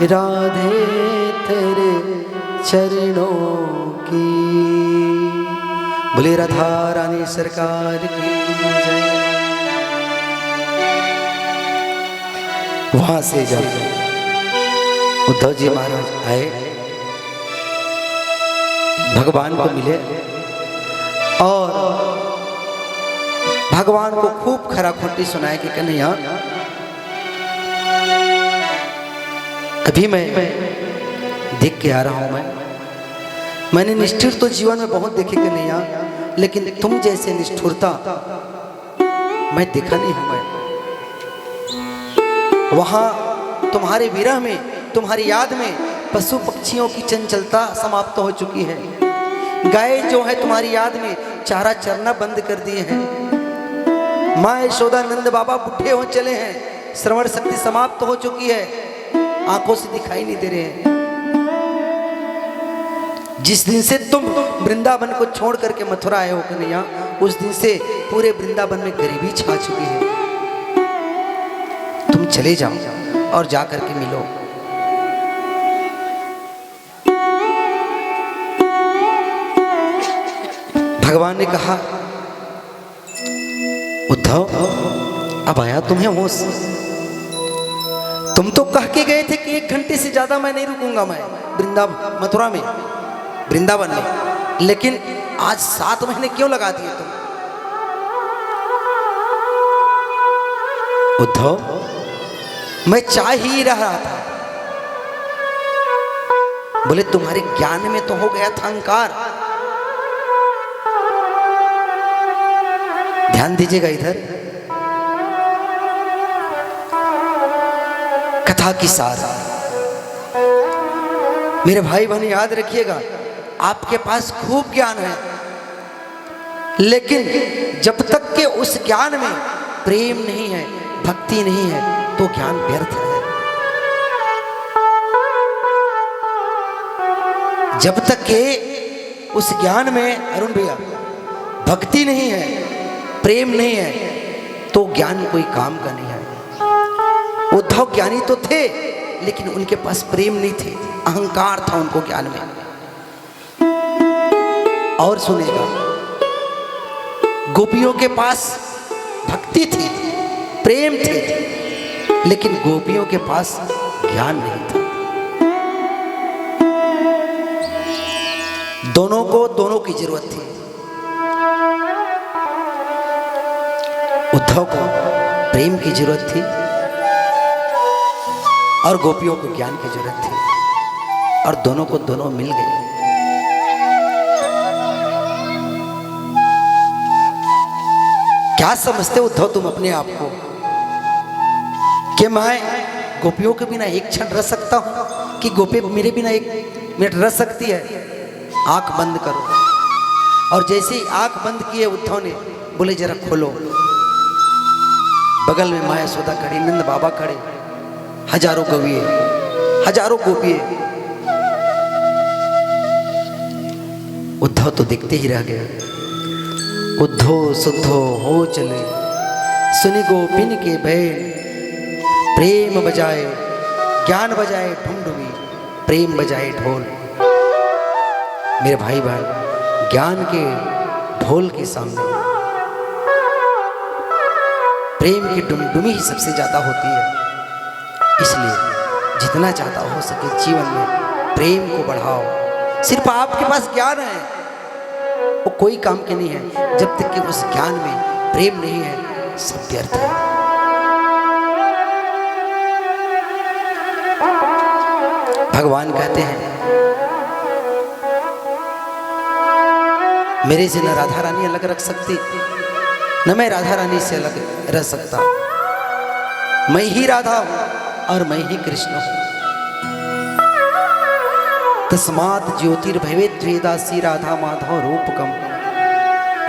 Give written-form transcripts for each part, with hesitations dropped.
राधे तेरे चरणों की। बोले राधा रानी सरकार की जय। वहां से जब उद्धव जी महाराज आए, भगवान को मिले और भगवान को खूब खरा खोटी सुनाए कि कन्हैया अभी मैं देख के आ रहा हूं, मैंने निष्ठुर तो जीवन में बहुत देखे कन्हैया, लेकिन तुम जैसे निष्ठुरता मैं देखा नहीं हूं। मैं वहां तुम्हारे विरह में, तुम्हारी याद में पशु पक्षियों की चंचलता समाप्त हो चुकी है। गाय जो है तुम्हारी याद में चारा चरना बंद कर दिए हैं। माँ यशोदा नंद बाबा बूढ़े हो चले हैं, श्रवण शक्ति समाप्त हो चुकी है, आंखों से दिखाई नहीं दे रहे हैं। जिस दिन से तुम वृंदावन को छोड़ करके मथुरा आए हो कन्हैया, उस दिन से पूरे वृंदावन में गरीबी छा चुकी है। तुम चले जाओ और जा करके मिलो। भगवान ने कहा उद्धव अब आया तुम्हें होश। तुम तो कह के गए थे कि 1 घंटे से ज्यादा मैं नहीं रुकूंगा, मैं मथुरा में, वृंदावन में, लेकिन आज 7 महीने क्यों लगा दिए तुम? उद्धव मैं चाह ही रहा था। बोले तुम्हारे ज्ञान में तो हो गया था अहंकार। ध्यान दीजिएगा इधर, कथा की सार। मेरे भाई बहन याद रखिएगा, आपके पास खूब ज्ञान है, लेकिन जब तक के उस ज्ञान में प्रेम नहीं है, भक्ति नहीं है, तो ज्ञान व्यर्थ है। जब तक के उस ज्ञान में अरुण भैया भक्ति नहीं है, प्रेम नहीं है, तो ज्ञान कोई काम का नहीं है। उद्धव ज्ञानी तो थे, लेकिन उनके पास प्रेम नहीं थे, अहंकार था उनको ज्ञान में। और सुनेगा, गोपियों के पास भक्ति थी, प्रेम थे, लेकिन गोपियों के पास ज्ञान नहीं था। दोनों को दोनों की जरूरत थी। उद्धव को प्रेम की जरूरत थी और गोपियों को ज्ञान की जरूरत थी, और दोनों को दोनों मिल गए। क्या समझते उद्धव तुम अपने आप को कि मैं गोपियों के बिना एक क्षण रह सकता हूं, कि गोपी मेरे बिना 1 मिनट रह सकती है? आंख बंद करो। और जैसे ही आंख बंद किए उद्धव ने बोले जरा खोलो। बगल में माँ यशोदा खड़ी, नंद बाबा खड़े, हजारों कविए, हजारों गोपिए। उद्धव तो देखते ही रह गया। उद्धव सुद्धो हो चले, सुनी गोपिन के बैल, प्रेम बजाए ज्ञान बजाए ढुंढुवी, प्रेम बजाए ढोल। मेरे भाई बहन, ज्ञान के ढोल के सामने प्रेम की डुमडुमी ही सबसे ज्यादा होती है। इसलिए जितना ज्यादा हो सके जीवन में प्रेम को बढ़ाओ। सिर्फ आपके पास ज्ञान है, वो कोई काम के नहीं है। जब तक कि उस ज्ञान में प्रेम नहीं है, सब व्यर्थ है। भगवान कहते हैं मेरे से न राधा रानी अलग रख सकती, न मैं राधा रानी से अलग रह सकता। मैं ही राधा हूं और मैं ही कृष्ण हूं। तस्मात् ज्योतिर्भवेत् वेदासी राधा माधव रूपकम।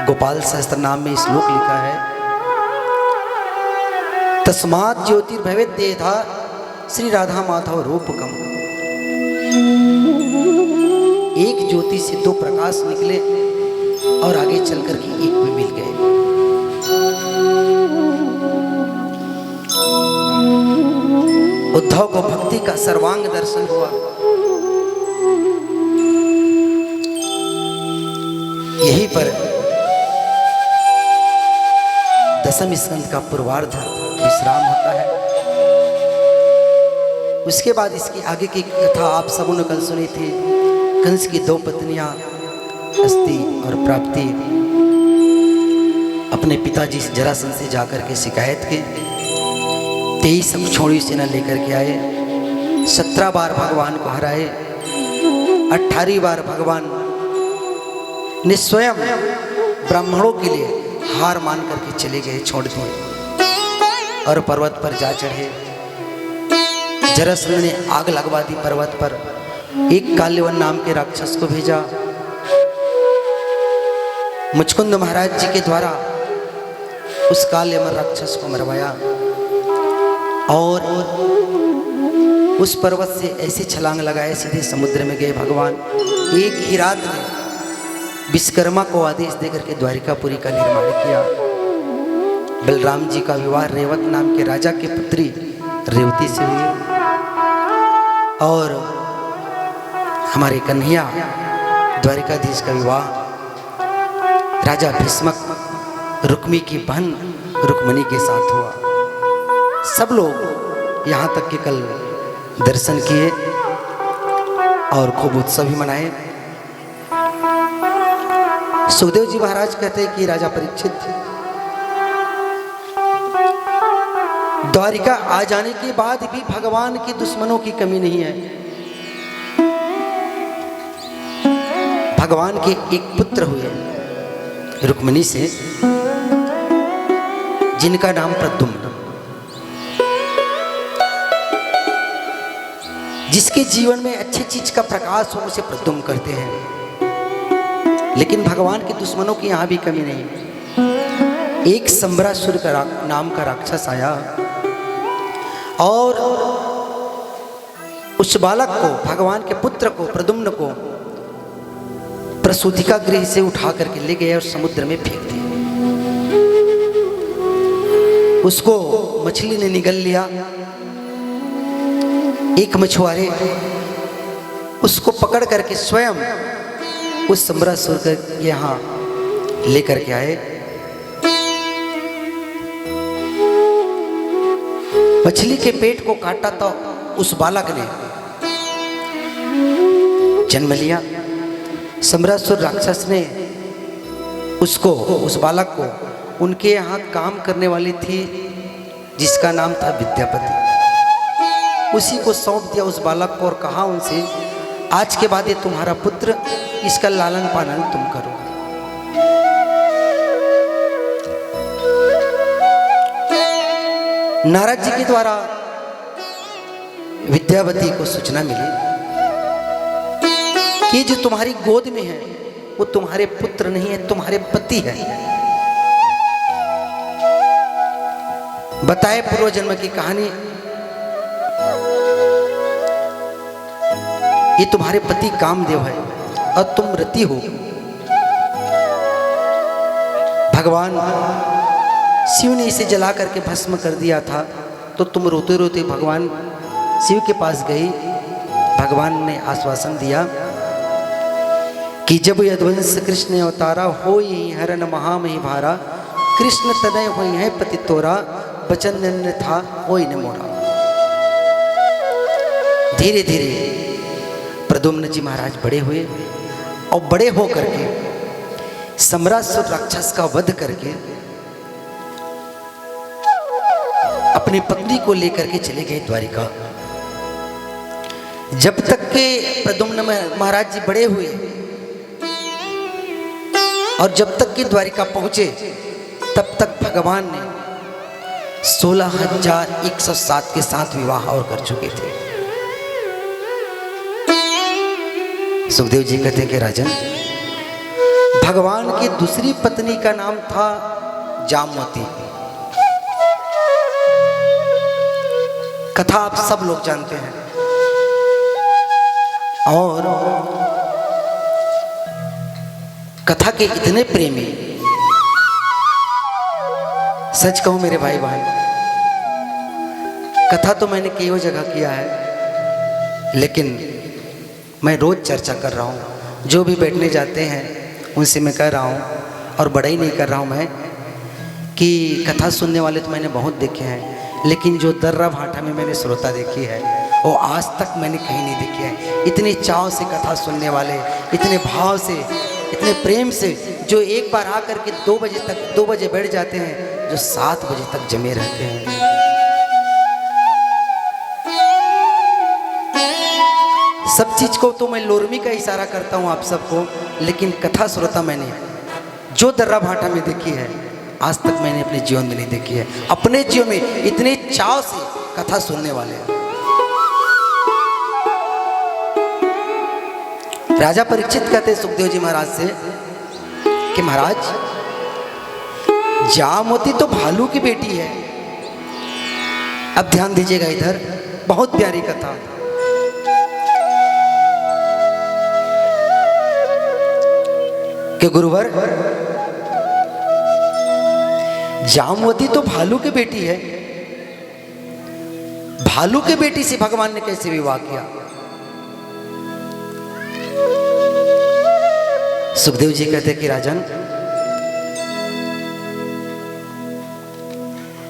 गोपाल सहस्त्र नाम में श्लोक लिखा है, तस्मात् ज्योतिर्भवेत् वेदा श्री राधा माधव रूपकम। एक ज्योति से 2 प्रकाश निकले और आगे चलकर के एक भी मिल गए। उद्धव को भक्ति का सर्वांग दर्शन हुआ। यहीं पर दसम स्कंद का पूर्वार्ध विश्राम होता है। उसके बाद इसकी आगे की कथा आप सबों ने कल सुनी थी। कंस की 2 पत्नियां अस्ति और प्राप्ति अपने पिताजी जरासंध से जाकर के शिकायत की। 23 छोड़ी सेना लेकर के आए। 17 बार भगवान को हराए। 18वीं बार भगवान ने स्वयं ब्राह्मणों के लिए हार मान करके चले गए, छोड़ दिए और पर्वत पर जा चढ़े। जरासंध ने आग लगवा दी पर्वत पर। एक काल्यवन नाम के राक्षस को भेजा। मुचकुंद महाराज जी के द्वारा उस काल्यवन राक्षस को मरवाया और उस पर्वत से ऐसी छलांग लगाए, सीधे समुद्र में गए भगवान। एक ही रात में विश्वकर्मा को आदेश देकर के द्वारिकापुरी का निर्माण किया। बलराम जी का विवाह रेवत नाम के राजा की पुत्री रेवती से हुई और हमारे कन्हैया द्वारिकाधीश का विवाह राजा भीष्मक रुक्मी की बहन रुक्मणी के साथ हुआ। सब लोग यहाँ तक कि कल दर्शन किए और खूब उत्सव भी मनाए। सुखदेव जी महाराज कहते हैं कि राजा परीक्षित द्वारिका आ जाने के बाद भी भगवान के दुश्मनों की कमी नहीं है। भगवान के एक पुत्र हुए रुक्मिणी से, जिनका नाम प्रद्युम्न, जिसके जीवन में अच्छी चीज का प्रकाश हो उसे प्रद्युम्न कहते हैं। लेकिन भगवान के दुश्मनों की यहां भी कमी नहीं। एक संबरासुर का नाम का राक्षस आया और उस बालक को, भगवान के पुत्र को, प्रद्युम्न को प्रसूतिका गृह से उठा करके ले गए और समुद्र में फेंक दिया। उसको मछली ने निगल लिया। एक मछुआरे उसको पकड़ करके स्वयं उस संबरासुर के यहाँ लेकर के आए। मछली के पेट को काटा तो उस बालक ने जन्म लिया। संबरासुर राक्षस ने उसको, उस बालक को, उनके यहाँ काम करने वाली थी जिसका नाम था विद्यापति, उसी को सौंप दिया उस बालक को और कहा उनसे, आज के बाद ये तुम्हारा पुत्र, इसका लालन पालन तुम करो। नारद जी के द्वारा विद्यावती को सूचना मिली कि जो तुम्हारी गोद में है वो तुम्हारे पुत्र नहीं है, तुम्हारे पति है। बताए पूर्व जन्म की कहानी। ये तुम्हारे पति कामदेव है और तुम रति हो। भगवान शिव ने इसे जला करके भस्म कर दिया था, तो तुम रोते रोते भगवान शिव के पास गई। भगवान ने आश्वासन दिया कि जब यदुवंश कृष्ण अवतारा हो ही हरण महामही भारा, कृष्ण तनय हो है पति तोरा, बचन न था हो न मोरा। धीरे धीरे प्रद्युम्न जी महाराज बड़े हुए और बड़े हो करके सम्रासुर राक्षस का वध करके अपनी पत्नी को लेकर के चले गए द्वारिका। जब तक के प्रद्युम्न महाराज जी बड़े हुए और जब तक कि द्वारिका पहुंचे, तब तक भगवान ने 16,107 के साथ विवाह और कर चुके थे। सुखदेव जी कहते हैं कि राजन, भगवान की दूसरी पत्नी का नाम था जामवती। कथा आप सब लोग जानते हैं। और कथा के इतने प्रेमी, सच कहूं मेरे भाई बहन, कथा तो मैंने कई जगह किया है, लेकिन मैं रोज़ चर्चा कर रहा हूँ। जो भी बैठने जाते हैं उनसे मैं कह रहा हूँ, और बड़ा ही नहीं कर रहा हूँ मैं, कि कथा सुनने वाले तो मैंने बहुत देखे हैं, लेकिन जो दर्रा भाटा में मैंने श्रोता देखी है वो आज तक मैंने कहीं नहीं देखी है। इतने चाव से कथा सुनने वाले, इतने भाव से, इतने प्रेम से, जो एक बार आकर के 2 बजे बैठ जाते हैं, जो 7 बजे तक जमे रहते हैं। सब चीज को तो मैं लोरमी का इशारा करता हूँ आप सबको, लेकिन कथा श्रोता मैंने जो दर्रा भाटा में देखी है आज तक मैंने अपने जीवन में नहीं देखी है। अपने जीवन में इतने चाव से कथा सुनने वाले हैं। राजा परीक्षित कहते सुखदेव जी महाराज से कि महाराज, जामवती तो भालू की बेटी है। अब ध्यान दीजिएगा इधर, बहुत प्यारी कथा। कि गुरुवर, जामवती तो भालू की बेटी है, भालू की बेटी से भगवान ने कैसे विवाह किया? सुखदेव जी कहते कि राजन,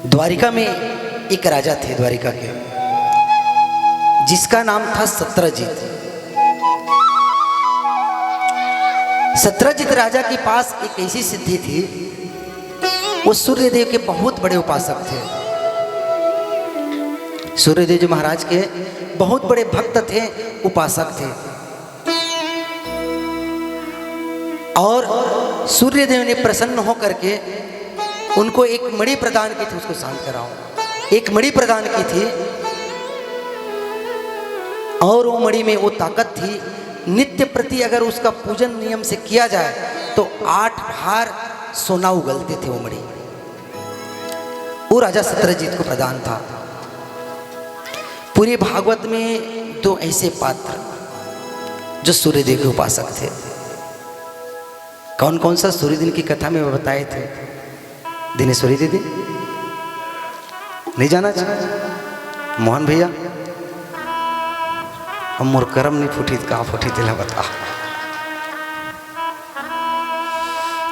द्वारिका में एक राजा थे, द्वारिका के, जिसका नाम था सत्रजीत। सत्रजीत राजा के पास एक ऐसी सिद्धि थी, वो सूर्यदेव के बहुत बड़े उपासक थे। सूर्यदेव जी महाराज के बहुत बड़े भक्त थे, उपासक थे। और सूर्यदेव ने प्रसन्न होकर के उनको एक मणि प्रदान की थी। उसको शांत कराओ। एक मणि प्रदान की थी, और वो मणि में वो ताकत थी, नित्य प्रति अगर उसका पूजन नियम से किया जाए तो 8 भार सोना उगलते थे वो मणि। वो राजा सत्रजीत को प्रदान था। पूरे भागवत में 2 ऐसे पात्र जो सूर्यदेव के उपासक थे। कौन कौन सा सूर्य दिन की कथा में बताए थे? दिनेश्वरी दीदी नहीं जाना चाहे? मोहन भैया, हम मोर कर्म नहीं फूटी कहाँ फूटी तिला बता।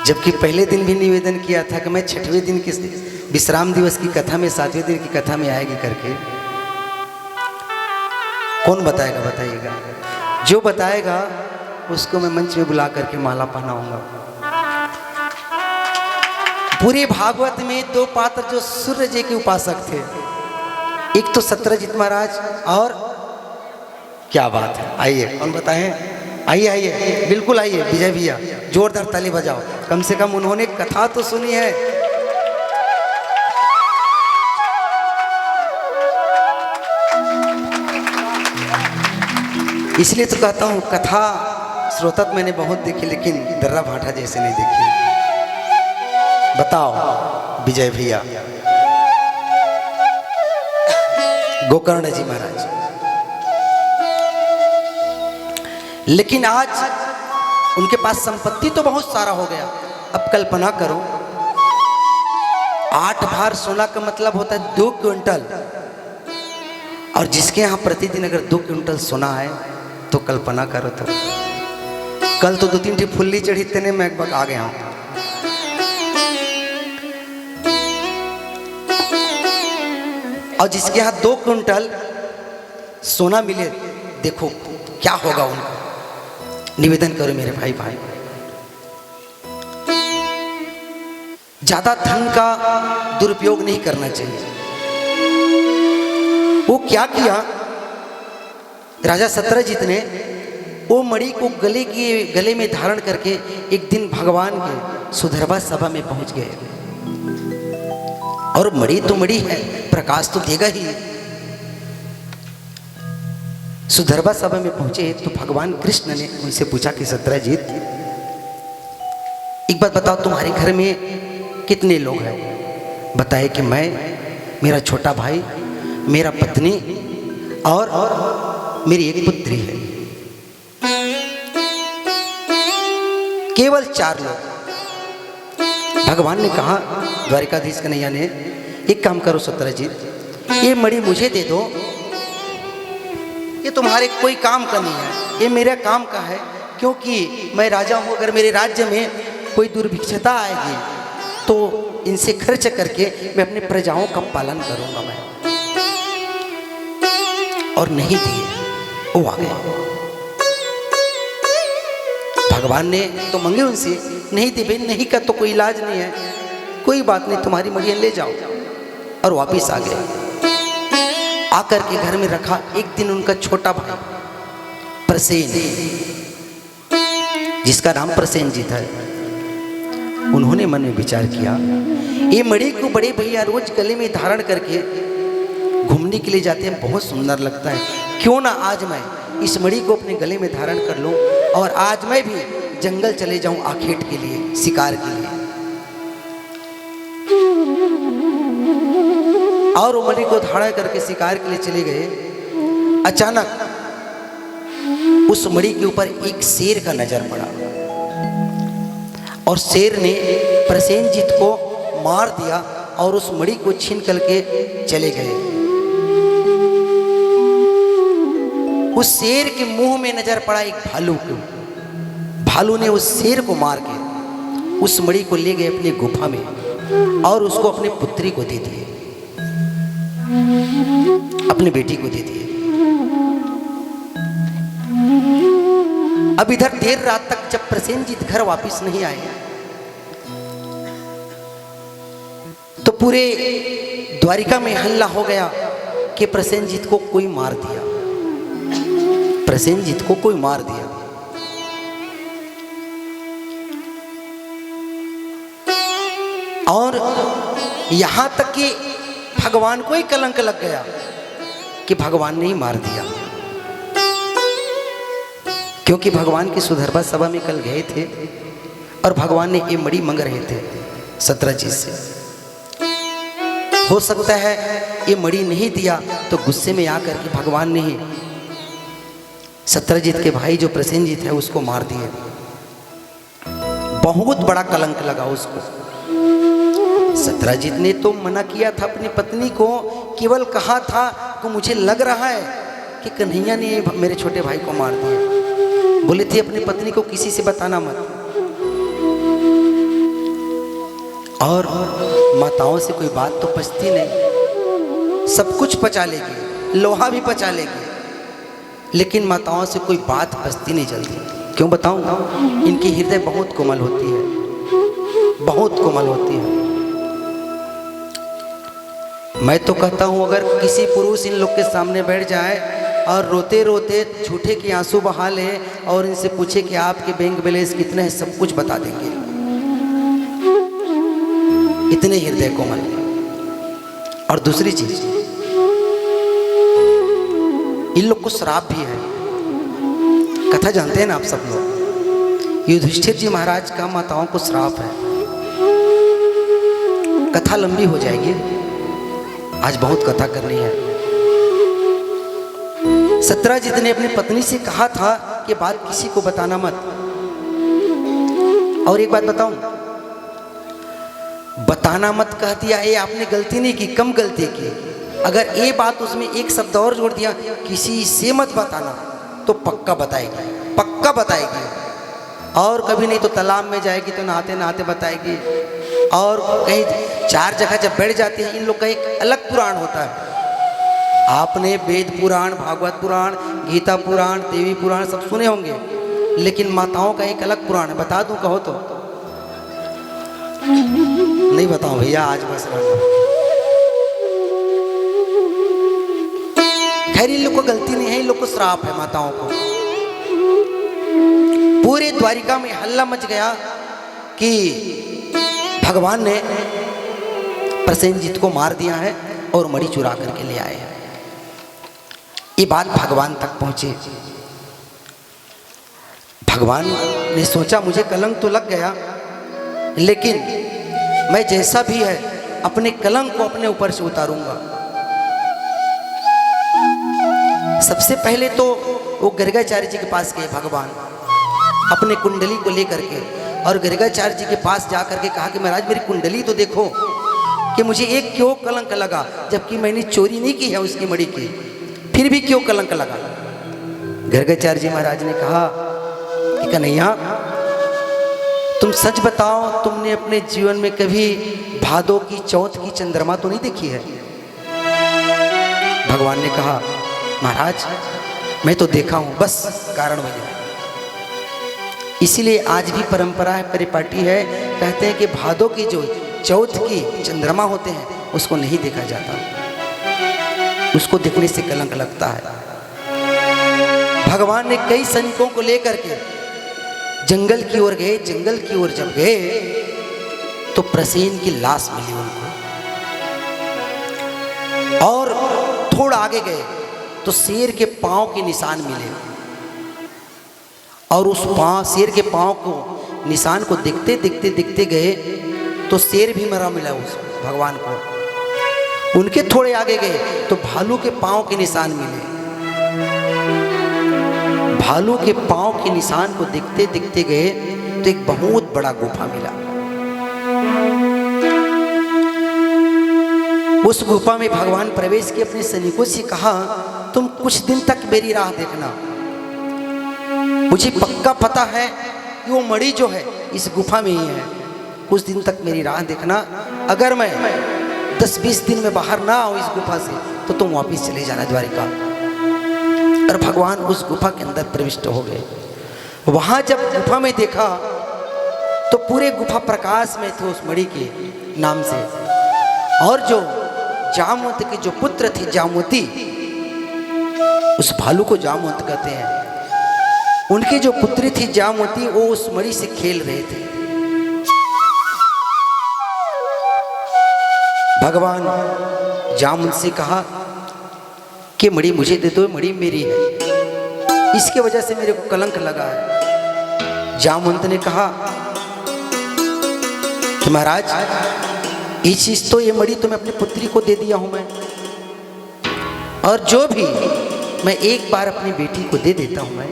जबकि पहले दिन भी निवेदन किया था कि मैं 6वें दिन की विश्राम दिवस की कथा में 7वें दिन की कथा में आएगी करके। कौन बताएगा? बताइएगा। जो बताएगा उसको मैं मंच में बुला करके माला पहनाऊंगा। पूरे भागवत में 2 पात्र जो सूर्य जी के उपासक थे, एक तो सत्रजीत महाराज, और क्या बात है, आइए कौन बताएं? आइए आइए, बिल्कुल आइए विजय भैया, जोरदार ताली बजाओ। कम से कम उन्होंने कथा तो सुनी है। इसलिए तो कहता हूँ कथा श्रोता मैंने बहुत देखी, लेकिन दर्रा भाटा जैसे नहीं देखी। बताओ विजय भैया। गोकर्ण जी महाराज। लेकिन आज उनके पास संपत्ति तो बहुत सारा हो गया। अब कल्पना करो, 8 भार सोना का मतलब होता है 2 क्विंटल, और जिसके यहाँ प्रतिदिन अगर 2 क्विंटल सोना है तो कल्पना करो। तो कल तो 2-3 फुल्ली चढ़ी तेने मैं आ गया हूं। और जिसके यहाँ 2 क्विंटल सोना मिले, देखो क्या होगा उनको। निवेदन करो मेरे भाई, ज्यादा धन का दुरुपयोग नहीं करना चाहिए। वो क्या किया, राजा सत्रजीत ने वो मणि को गले में धारण करके एक दिन भगवान के सुधरवा सभा में पहुंच गए। और मणि तो मणि है, प्रकाश तो देगा ही। सुधरवा सभा में पहुंचे तो भगवान कृष्ण ने उनसे पूछा कि सत्रजीत, एक बात बताओ, तुम्हारे घर में कितने लोग हैं? बताए कि मैं, मेरा छोटा भाई, मेरा पत्नी और मेरी एक पुत्री है। केवल 4 लोग। भगवान ने कहा, द्वारिकाधीश कन्हैया ने, एक काम करो सत्रजीत, ये मणि मुझे दे दो, ये तुम्हारे कोई काम का नहीं है, ये मेरे काम का है, क्योंकि मैं राजा हूँ। अगर मेरे राज्य में कोई दुर्भिक्षता आएगी तो इनसे खर्च करके मैं अपनी प्रजाओं का पालन करूंगा मैं। और नहीं दिए, वो आ गए। भगवान ने तो मंगे उनसे, नहीं दी भाई, नहीं का तो कोई इलाज नहीं है, कोई बात नहीं, तुम्हारी मणियां ले जाओ। और वापिस आ गए। आकर के घर में रखा। एक दिन उनका छोटा भाई प्रसेन, जिसका नाम प्रसेनजीत है, उन्होंने मन में विचार किया, ये मणि को बड़े भैया रोज गले में धारण करके घूमने के लिए जाते हैं, बहुत सुंदर लगता है, क्यों ना आज मैं इस मणि को अपने गले में धारण कर लूं और आज मैं भी जंगल चले जाऊं आखेट के लिए, शिकार के लिए। और वो मणि को धारण करके शिकार के लिए चले गए। अचानक उस मणि के ऊपर एक शेर का नजर पड़ा और शेर ने प्रसेनजीत को मार दिया और उस मणि को छीन करके चले गए। उस शेर के मुंह में नजर पड़ा एक भालू को। भालू ने उस शेर को मार के उस मणि को ले गए अपनी गुफा में और उसको अपनी पुत्री को दे दिए, अपनी बेटी को दे दिए। अब इधर देर रात तक जब प्रसेनजीत घर वापस नहीं आए तो पूरे द्वारिका में हल्ला हो गया कि प्रसेनजीत को कोई मार दिया, प्रसेनजीत को कोई मार दिया। और यहां तक कि भगवान को ही कलंक लग गया कि भगवान ने ही मार दिया, क्योंकि भगवान की सुधरभा सभा में कल गए थे और भगवान ने ये मणि मांग रहे थे सत्रजीत से। हो सकता है ये मणि नहीं दिया तो गुस्से में आकर के भगवान ने ही सत्रजीत के भाई जो प्रसेनजीत है उसको मार दिए। बहुत बड़ा कलंक लगा उसको। सत्रजीत ने तो मना किया था अपनी पत्नी को, केवल कहा था कि मुझे लग रहा है कि कन्हैया ने मेरे छोटे भाई को मार दिया। बोले थे अपनी पत्नी को किसी से बताना मत। और माताओं से कोई बात तो पचती नहीं, सब कुछ पचा लेगी, लोहा भी पचा लेगी, लेकिन माताओं से कोई बात पचती नहीं जल्दी। क्यों बताऊं? इनकी हृदय बहुत कोमल होती है, बहुत कोमल होती है। मैं तो कहता हूं अगर किसी पुरुष इन लोग के सामने बैठ जाए और रोते रोते झूठे के आंसू बहा ले और इनसे पूछे कि आपके बैंक बैलेंस कितने हैं, सब कुछ बता देंगे, इतने हृदय कोमल। और दूसरी चीज, इन लोग को श्राप भी है। कथा जानते हैं ना आप सब लोग, युधिष्ठिर जी महाराज का माताओं को श्राप है। कथा लंबी हो जाएगी, आज बहुत कथा करनी है। सत्रजीत ने अपनी पत्नी से कहा था कि बात किसी को बताना मत। और एक बात बताऊं, बताना मत कह दिया, ये आपने गलती नहीं की, कम गलती की। अगर ये बात उसमें एक शब्द और जोड़ दिया, किसी से मत बताना, तो पक्का बताएगी, पक्का बताएगी। और कभी नहीं तो तालाब में जाएगी तो नहाते नहाते बताएगी। और कहीं चार जगह जब बैठ जाती है, इन लोग का एक अलग पुराण होता है। आपने वेद पुराण, भागवत पुराण, गीता पुराण, देवी पुराण सब सुने होंगे, लेकिन माताओं का एक अलग पुराण है। बता दूं कहो तो? नहीं बताऊं भैया, आज बस रहना। खैर इन लोग को गलती नहीं है, इन लोग को श्राप है माताओं को। पूरे द्वारिका में हल्ला मच गया कि भगवान ने प्रसेनजीत को मार दिया है और मणि चुरा करके ले आए हैं। ये बात भगवान तक पहुंची। भगवान ने सोचा मुझे कलंक तो लग गया, लेकिन मैं जैसा भी है अपने कलंक को अपने ऊपर से उतारूंगा। सबसे पहले तो वो गर्गाचार्य जी के पास गए भगवान अपने कुंडली को लेकर के, और गर्गाचार्य जी के पास जाकर के कहा कि महाराज मेरी कुंडली तो देखो, कि मुझे एक क्यों कलंक लगा, जबकि मैंने चोरी नहीं की है उसकी मणि की, फिर भी क्यों कलंक लगा। गर्गाचार्य जी महाराज ने कहा कि कन्हैया तुम सच बताओ, तुमने अपने जीवन में कभी भादों की चौथ की चंद्रमा तो नहीं देखी है। भगवान ने कहा महाराज मैं तो देखा हूं, बस कारण वही है। इसीलिए आज भी परंपरा है, परिपाटी है, कहते हैं कि भादों की जो चौथ की चंद्रमा होते हैं उसको नहीं देखा जाता, उसको देखने से कलंक लगता है। भगवान ने कई सैनिकों को लेकर के जंगल की ओर गए। जंगल की ओर जब गए तो प्रसेन की लाश मिली उनको, और थोड़ा आगे गए तो शेर के पांव के निशान मिले, और उस शेर के पांव को निशान को देखते देखते देखते गए तो शेर भी मरा मिला उस भगवान को। उनके थोड़े आगे गए तो भालू के पांव के निशान मिले। भालू के पांव के निशान को देखते देखते गए तो एक बहुत बड़ा गुफा मिला। उस गुफा में भगवान प्रवेश किए, अपने सैनिकों से कहा तुम कुछ दिन तक मेरी राह देखना, मुझे पक्का पता है कि वो मणि जो है इस गुफा में ही है, कुछ दिन तक मेरी राह देखना। अगर मैं 10-20 दिन में बाहर ना आऊं इस गुफा से तो तुम वापिस चले जाना द्वारिका। और भगवान उस गुफा के अंदर प्रविष्ट हो गए। वहां जब गुफा में देखा तो पूरे गुफा प्रकाश में थे उस मणि के नाम से, और जो जामवंत के जो पुत्र थे जामवती, उस भालू को जामवंत कहते हैं, उनकी जो पुत्री थी जामवती वो उस मणि से खेल रहे थे। भगवान जामवंत से कहा कि मणि मुझे दे दो, मणि मेरी है, इसके वजह से मेरे को कलंक लगा है। जामवंत ने कहा कि महाराज ये चीज तो, ये मणि तो मैं अपनी पुत्री को दे दिया हूं मैं, और जो भी मैं एक बार अपनी बेटी को दे देता हूं, मैं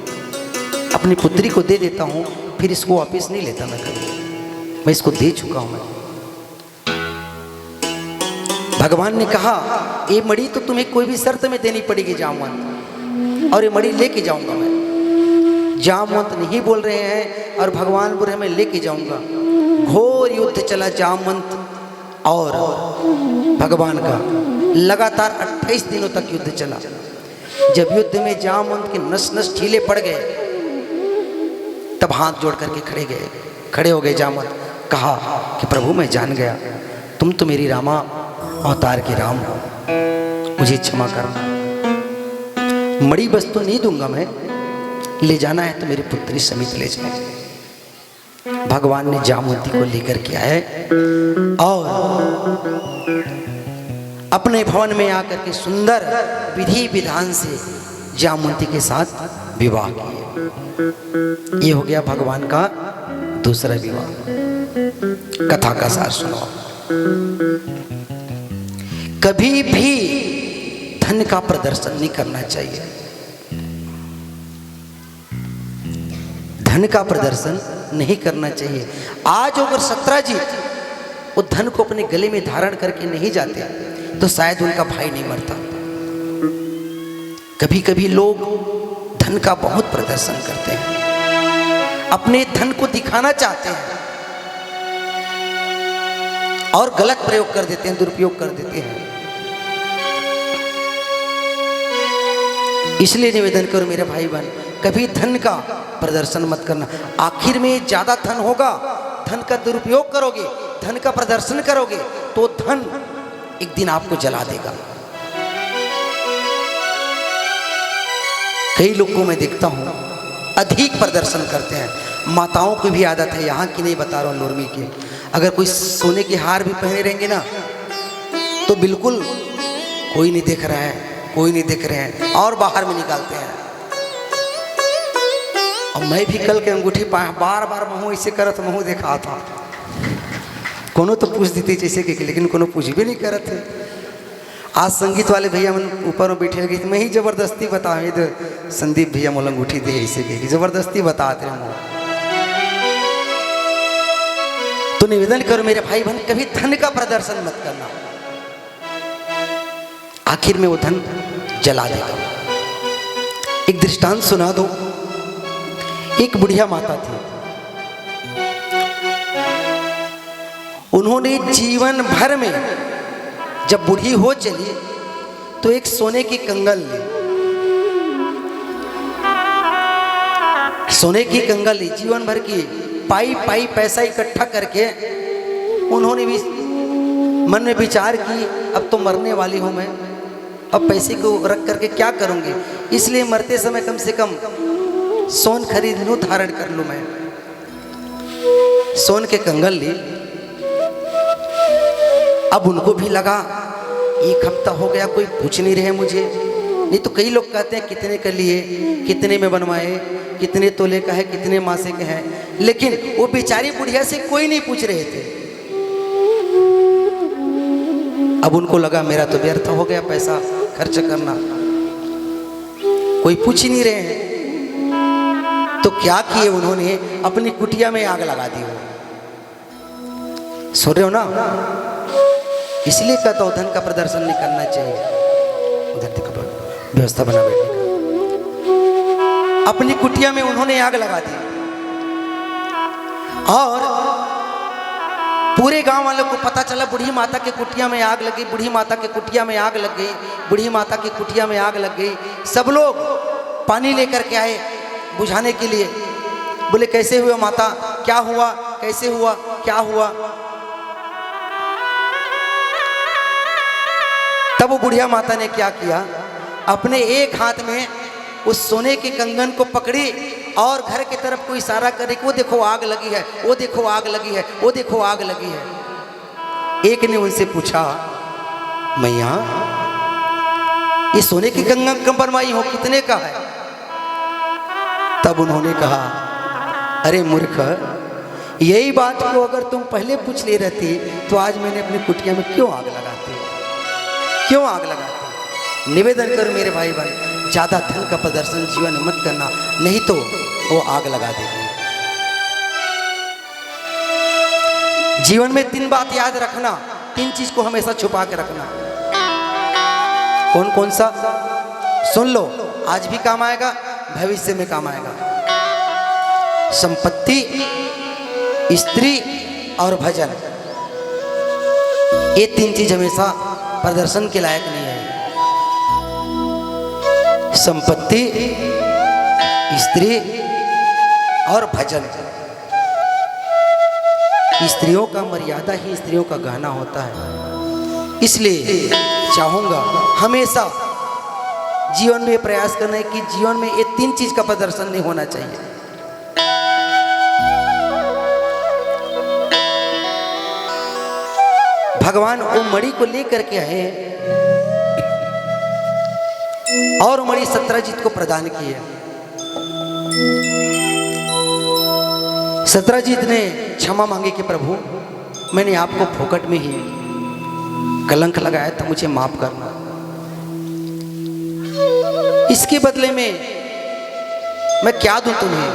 अपनी पुत्री को दे देता हूं, फिर इसको वापस नहीं लेता मैं कभी, मैं इसको दे चुका हूं मैं। भगवान ने कहा ये मणि तो तुम्हें कोई भी शर्त में देनी पड़ेगी जामवंत, और ये मणि लेके जाऊंगा मैं। जामवंत नहीं बोल रहे हैं और भगवान बोल रहे हैं मैं लेके जाऊंगा। घोर युद्ध चला जामवंत और भगवान का, लगातार 28 दिनों तक युद्ध चला। जब युद्ध में जामवंत के नस नस ढीले पड़ गए तब हाथ जोड़ करके खड़े हो गए जामवंत। कहा कि प्रभु मैं जान गया, तुम तो मेरी रामा अवतार के राम हो, मुझे क्षमा करना। मणि बस तो नहीं दूंगा मैं, ले जाना है तो मेरी पुत्री समेत ले जाए। भगवान ने जामवंती को लेकर के आए और अपने भवन में आकर के सुंदर विधि विधान से जामवंती के साथ विवाह किए। ये हो गया भगवान का दूसरा विवाह। कथा का सार सुनो। कभी भी धन का प्रदर्शन नहीं करना चाहिए। धन का प्रदर्शन नहीं करना चाहिए। आज अगर सत्राजीत वो धन को अपने गले में धारण करके नहीं जाते तो शायद उनका भाई नहीं मरता। कभी कभी लोग धन का बहुत प्रदर्शन करते हैं, अपने धन को दिखाना चाहते हैं और गलत प्रयोग कर देते हैं, दुरुपयोग कर देते हैं। इसलिए निवेदन करो मेरे भाई बहन, कभी धन का प्रदर्शन मत करना। आखिर में ज्यादा धन होगा, धन का दुरुपयोग करोगे, धन का प्रदर्शन करोगे तो धन एक दिन आपको जला देगा। कई लोगों को मैं देखता हूं अधिक प्रदर्शन करते हैं। माताओं की भी आदत है, यहाँ की नहीं बता रहा हूँ, लोरमी की। अगर कोई सोने के हार भी पहने रहेंगे ना तो बिल्कुल कोई नहीं देख रहा है, कोई नहीं देख रहे हैं, और बाहर में निकालते हैं। और मैं भी कल के अंगूठी पाया बार बार महू ऐसे करत महू देखा था। कोनो तो पूछ देते जैसे कि, लेकिन कोनो पूछ भी नहीं करत थे। आज संगीत वाले भैया मन ऊपर में बैठे गए, मैं ही जबरदस्ती बता, इधर संदीप भैया मोल अंगूठी दे ऐसे कि जबरदस्ती बताते हैं। तो तो निवेदन करो मेरे भाई बहन, कभी धन का प्रदर्शन मत करना, आखिर में वो धन जला देगा। एक दृष्टांत सुना दो। एक बुढ़िया माता थी, उन्होंने जीवन भर में जब बूढ़ी हो चली तो एक सोने की कंगन ली, सोने की कंगन ली, जीवन भर की पाई पाई पैसा इकट्ठा करके उन्होंने भी मन में विचार की अब तो मरने वाली हूं मैं, अब पैसे को रख करके क्या करूंगी, इसलिए मरते समय कम से कम सोन खरीद लूं, धारण कर लूं। मैं सोन के कंगन ली। अब उनको भी लगा 1 हफ्ता हो गया कोई पूछ नहीं रहे मुझे, नहीं तो कई लोग कहते हैं कितने का लिए, कितने में बनवाए, कितने तोले का है, कितने मासे का है, लेकिन वो बेचारी बुढ़िया से कोई नहीं पूछ रहे थे। अब उनको लगा मेरा तो व्यर्थ हो गया पैसा खर्च करना, कोई पूछ ही नहीं रहे हैं। तो क्या किए उन्होंने, अपनी कुटिया में आग लगा दी। वो सुन रहे हो ना, इसलिए कहता हूं धन का प्रदर्शन नहीं करना चाहिए। उधर देखो व्यवस्था बना बैठने का। अपनी कुटिया में उन्होंने आग लगा दी और पूरे गांव वालों को पता चला बूढ़ी माता के कुटिया में आग लगी, बूढ़ी माता के कुटिया में आग लग गई, बूढ़ी माता की कुटिया में आग लग गई। सब लोग पानी लेकर के आए बुझाने के लिए। बोले कैसे हुआ माता, क्या हुआ, कैसे हुआ, क्या हुआ। तब वो बुढ़िया माता ने क्या किया, अपने एक हाथ में उस सोने के कंगन को पकड़ी और घर की तरफ को इशारा करे कि वो देखो आग लगी है, वो देखो आग लगी है, वो देखो आग लगी है। एक ने उनसे पूछा, मैया ये सोने की कंगन कब बनवाई हो, कितने का है। तब उन्होंने कहा, अरे मूर्ख, यही बात को अगर तुम पहले पूछ ले रहती तो आज मैंने अपनी कुटिया में क्यों आग लगाती, क्यों आग लगाती। निवेदन करो मेरे भाई बहन, ज्यादा धन का प्रदर्शन जीवन में मत करना, नहीं तो वो आग लगा देगी। जीवन में 3 बात याद रखना, 3 चीज को हमेशा छुपा के रखना। कौन कौन सा, सुन लो, आज भी काम आएगा, भविष्य में काम आएगा। संपत्ति, स्त्री और भजन, ये 3 चीज हमेशा प्रदर्शन के लायक नहीं है। संपत्ति, स्त्री और भजन। स्त्रियों का मर्यादा ही स्त्रियों का गहना होता है। इसलिए चाहूंगा हमेशा जीवन में प्रयास करना है कि जीवन में ये 3 चीज का प्रदर्शन नहीं होना चाहिए। भगवान वो मणि को लेकर के आए और मणि सत्यजीत को प्रदान किया। सत्यजीत ने क्षमा मांगी कि प्रभु मैंने आपको फोकट में ही कलंक लगाया था, मुझे माफ करना। इसके बदले में मैं क्या दूं तुम्हें।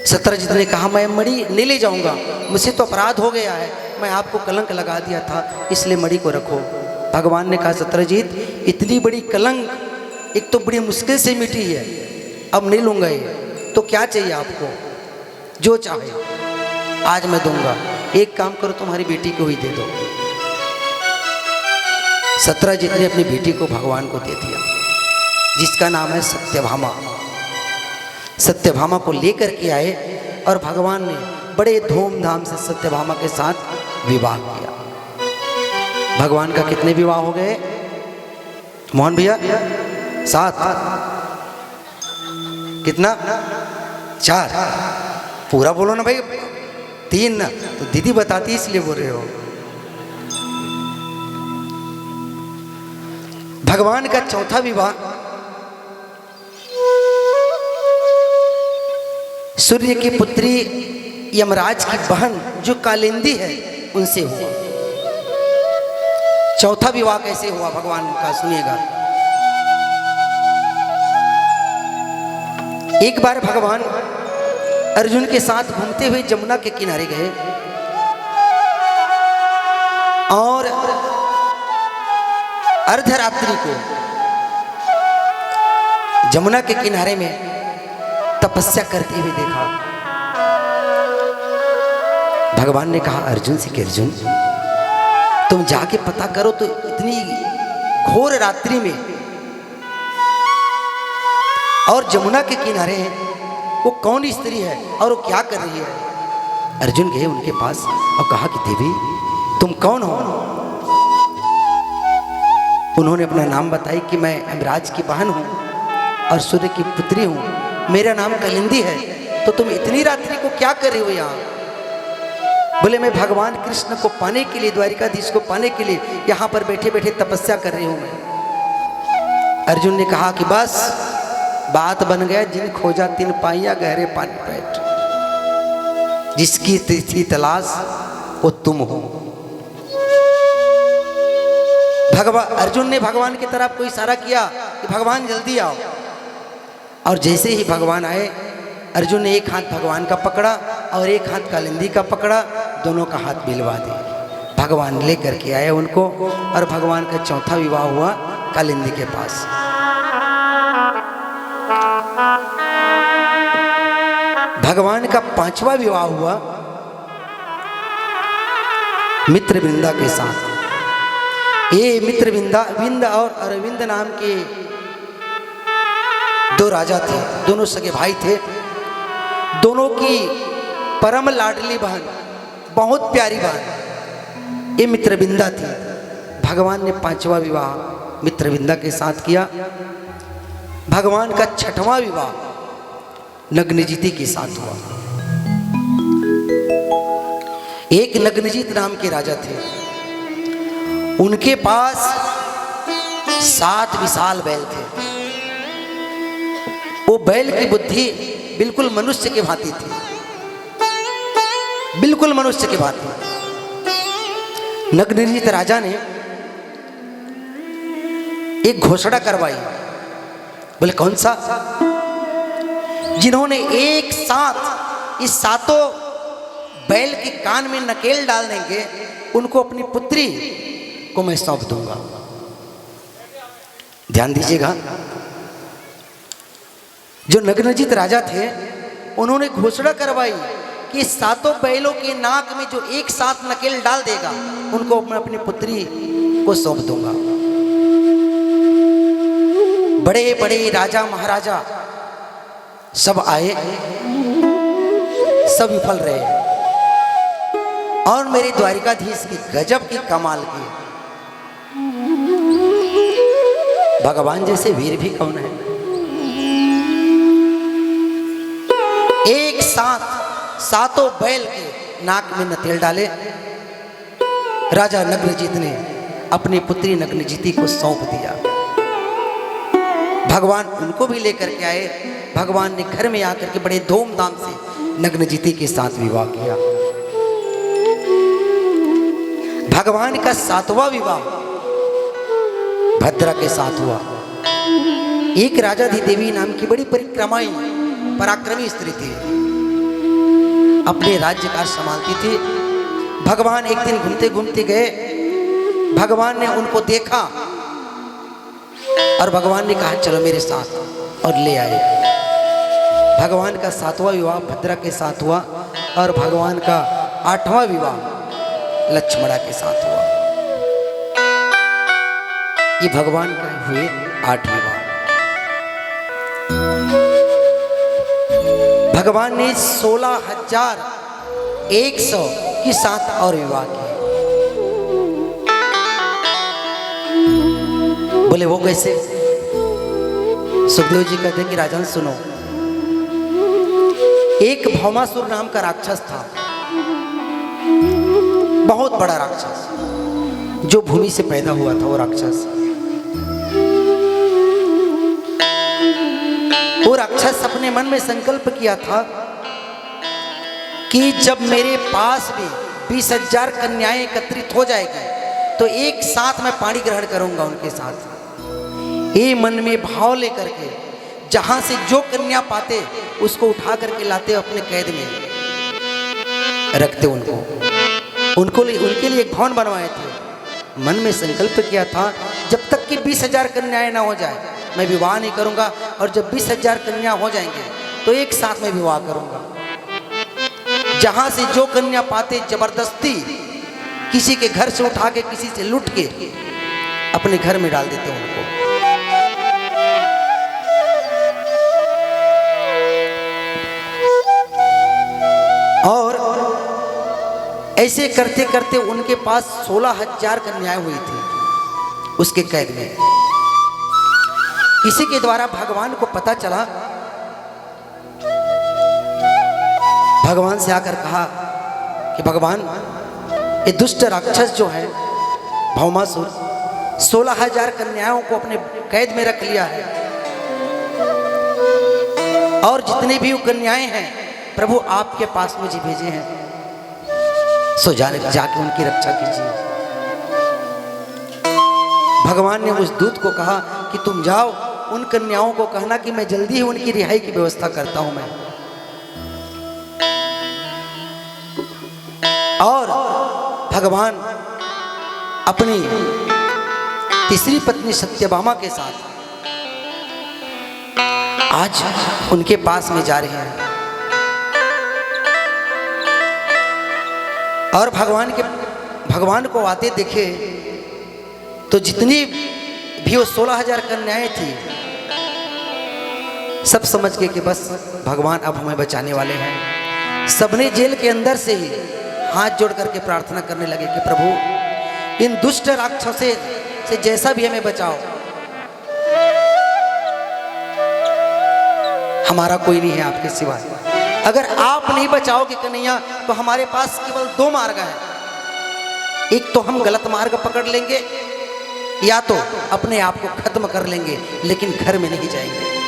सत्यजीत ने कहा मैं मणि नहीं ले जाऊंगा, मुझसे तो अपराध हो गया है, मैं आपको कलंक लगा दिया था, इसलिए मणि को रखो। भगवान ने कहा सत्यजीत इतनी बड़ी कलंक एक तो बड़ी मुश्किल से मिटी है, अब नहीं लूंगा ये, तो क्या चाहिए आपको, जो चाहे आज मैं दूंगा। एक काम करो तुम्हारी बेटी को ही दे दो। सत्यजीत ने अपनी बेटी को भगवान को दे दिया, जिसका नाम है सत्यभामा। सत्यभामा को लेकर के आए और भगवान ने बड़े धूमधाम से सत्यभामा के साथ विवाह किया। भगवान का कितने विवाह हो गए मोहन भैया? 7। कितना? 4। पूरा बोलो ना भाई, 3 ना, तो दीदी बताती इसलिए बोल रहे हो। भगवान का चौथा विवाह सूर्य की पुत्री यमराज की बहन जो कालिंदी है उनसे हुआ। चौथा विवाह कैसे हुआ भगवान का, सुनिएगा। एक बार भगवान अर्जुन के साथ घूमते हुए जमुना के किनारे गए और अर्धरात्रि को जमुना के किनारे में तपस्या करते हुए देखा। भगवान ने कहा अर्जुन से कि अर्जुन तुम जाके पता करो तो इतनी घोर रात्रि में और जमुना के किनारे वो कौन स्त्री है और वो क्या कर रही है। अर्जुन गए उनके पास और कहा कि देवी तुम कौन हो। उन्होंने अपना नाम बताई कि मैं यमराज की बहन हूँ और सूर्य की पुत्री हूँ, मेरा नाम कलिंदी है। तो तुम इतनी रात्रि को क्या कर रही हो यहाँ। बोले मैं भगवान कृष्ण को पाने के लिए, द्वारिकाधीश को पाने के लिए यहाँ पर बैठे बैठे तपस्या कर रही हूँ मैं। अर्जुन ने कहा कि बस बात बन गया, जिन खोजा तिन पाइया गहरे पानी बैठ, जिसकी थी तलाश वो तुम हो। अर्जुन ने भगवान की तरफ कोई इशारा किया कि भगवान जल्दी आओ। और जैसे ही भगवान आए अर्जुन ने एक हाथ भगवान का पकड़ा और एक हाथ कालिंदी का पकड़ा, दोनों का हाथ मिलवा दिया। भगवान लेकर के आए उनको और भगवान का चौथा विवाह हुआ कालिंदी के पास। भगवान का पांचवा विवाह हुआ मित्रविंदा के साथ। ये मित्रविंदा, विंद और अरविंद नाम के दो राजा थे, दोनों सगे भाई थे। दोनों की परम लाडली बहन, बहुत प्यारी बहन ये मित्रविंदा थी। भगवान ने पांचवा विवाह मित्रविंदा के साथ किया। भगवान का छठवां विवाह नग्नजिती के साथ हुआ। एक नग्नजित नाम के राजा थे, उनके पास 7 विशाल बैल थे। वो बैल की बुद्धि बिल्कुल मनुष्य के भांति थी, बिल्कुल मनुष्य के भांति। नग्नजित राजा ने एक घोषणा करवाई। बोले कौन सा। जिन्होंने एक साथ इस 7 बैल के कान में नकेल डाल देंगे उनको अपनी पुत्री को मैं सौंप दूंगा। ध्यान दीजिएगा, जो नग्नजित राजा थे उन्होंने घोषणा करवाई कि 7 बैलों के नाक में जो एक साथ नकेल डाल देगा उनको मैं अपनी पुत्री को सौंप दूंगा। बड़े बड़े राजा महाराजा सब आए, सब विफल रहे। और मेरे द्वारिकाधीश की गजब की कमाल की, भगवान जैसे वीर भी कौन है। एक साथ 7 बैल के नाक में नकेल डाले। राजा नग्नजित ने अपनी पुत्री नग्नजिती को सौंप दिया। भगवान उनको भी लेकर के आए। भगवान ने घर में आकर के बड़े धूमधाम से नग्नजिती के साथ विवाह किया। भगवान का 7वां विवाह भद्रा के साथ हुआ। एक राजा थी देवी नाम की, बड़ी परिक्रमाई पराक्रमी स्त्री थी, अपने राज्य का संभालती थी। भगवान एक दिन घूमते घूमते गए, भगवान ने उनको देखा और भगवान ने कहा चलो मेरे साथ, और ले आए। भगवान का 7वां विवाह भद्रा के साथ हुआ और भगवान का 8वां विवाह लक्ष्मणा के साथ हुआ। ये भगवान के हुए 8 विवाह। भगवान ने 16,100 की 7 और विवाह किए। बोले वो कैसे। सुखदेव जी कहते हैं कि राजन सुनो, एक भौमासुर नाम का राक्षस था, बहुत बड़ा राक्षस, जो भूमि से पैदा हुआ था। वो राक्षस अपने मन में संकल्प किया था कि जब मेरे पास भी 20,000 कन्याएं एकत्रित हो जाएगी तो एक साथ मैं पानी ग्रहण करूंगा उनके साथ। ये मन में भाव लेकर के जहां से जो कन्या पाते उसको उठा करके लाते अपने कैद में रखते उनके लिए एक भवन बनवाए थे। मन में संकल्प किया था जब तक कि 20,000 कन्याएं ना हो जाए मैं विवाह नहीं करूंगा, और जब 20,000 कन्या हो जाएंगे तो एक साथ में विवाह करूंगा। जहां से जो कन्या पाते जबरदस्ती किसी के घर से उठा के किसी से लूट के अपने घर में डाल देते उनको। और ऐसे करते करते उनके पास 16,000 कन्याएं हुई थी उसके कैद में। किसी के द्वारा भगवान को पता चला, भगवान से आकर कहा कि भगवान ये दुष्ट राक्षस जो है भौमासुर 16,000 कन्याओं को अपने कैद में रख लिया है, और जितने भी कन्याएं हैं प्रभु आपके पास मुझे भेजे हैं, सो जाके उनकी रक्षा कीजिए। भगवान ने उस दूत को कहा कि तुम जाओ उन कन्याओं को कहना कि मैं जल्दी ही उनकी रिहाई की व्यवस्था करता हूं मैं। और भगवान अपनी तीसरी पत्नी सत्यभामा के साथ आज उनके पास में जा रहे हैं, और भगवान को आते देखे तो जितनी भी वो 16,000 कन्याएं थी सब समझ गए कि बस भगवान अब हमें बचाने वाले हैं। सबने जेल के अंदर से ही हाथ जोड़ करके प्रार्थना करने लगे कि प्रभु इन दुष्ट राक्षसों से जैसा भी हमें बचाओ, हमारा कोई नहीं है आपके सिवा। अगर आप नहीं बचाओगे कन्हैया तो हमारे पास केवल 2 मार्ग है, एक तो हम गलत मार्ग पकड़ लेंगे या तो अपने आप को खत्म कर लेंगे, लेकिन घर में नहीं जाएंगे।